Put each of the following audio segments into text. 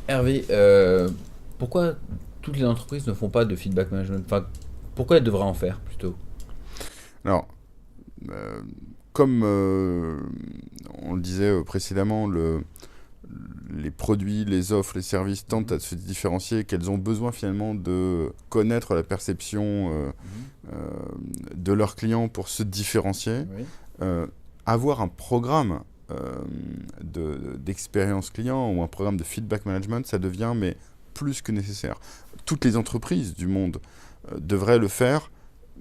Hervé, pourquoi toutes les entreprises ne font pas de feedback management? Enfin, pourquoi elles devraient en faire plutôt? Alors, euh, comme on le disait précédemment, les produits, les offres, les services tentent Mhm, à se différencier, qu'elles ont besoin finalement de connaître la perception mhm, euh, de leurs clients pour se différencier. oui. Euh, Avoir un programme d'expérience client ou un programme de feedback management, ça devient mais plus que nécessaire. Toutes les entreprises du monde devraient le faire,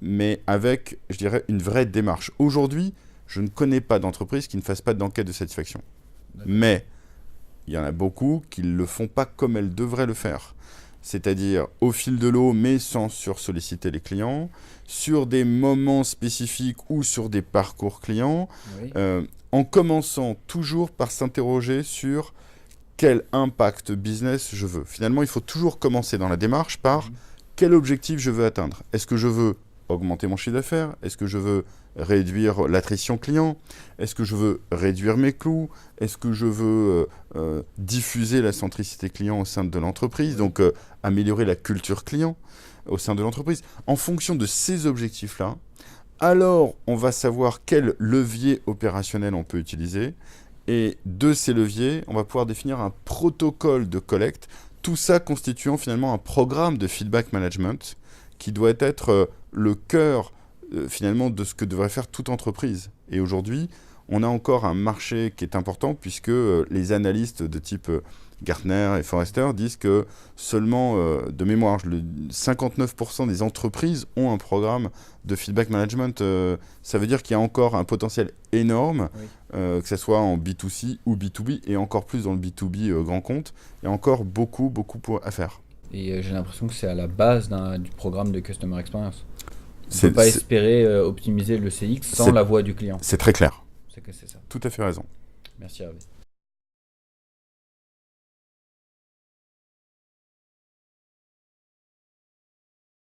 mais avec, je dirais, une vraie démarche. Aujourd'hui, je ne connais pas d'entreprise qui ne fasse pas d'enquête de satisfaction. D'accord. Mais il y en a beaucoup qui ne le font pas comme elles devraient le faire. C'est-à-dire au fil de l'eau, mais sans sursolliciter les clients, sur des moments spécifiques ou sur des parcours clients, Oui. en commençant toujours par s'interroger sur quel impact business je veux. Finalement, il faut toujours commencer dans la démarche par Mhm, quel objectif je veux atteindre. Est-ce que je veux augmenter mon chiffre d'affaires? Est-ce que je veux réduire l'attrition client? Est-ce que je veux réduire mes coûts? Est-ce que je veux diffuser la centricité client au sein de l'entreprise? oui. Donc améliorer la culture client au sein de l'entreprise. En fonction de ces objectifs-là, alors on va savoir quel levier opérationnel on peut utiliser. Et de ces leviers, on va pouvoir définir un protocole de collecte, tout ça constituant finalement un programme de feedback management qui doit être le cœur finalement de ce que devrait faire toute entreprise. Et aujourd'hui, on a encore un marché qui est important puisque les analystes de type Gartner et Forrester disent que seulement, de mémoire, 59% des entreprises ont un programme de feedback management. Ça veut dire qu'il y a encore un potentiel énorme, Oui. que ce soit en B2C ou B2B, et encore plus dans le B2B grand compte. Il y a encore beaucoup, beaucoup à faire. Et j'ai l'impression que c'est à la base du programme de Customer Experience. On ne peut C'est pas c'est- espérer optimiser le CX sans c'est- la voix du client. c'est très clair. C'est que c'est ça. Tout à fait raison. Merci Hervé.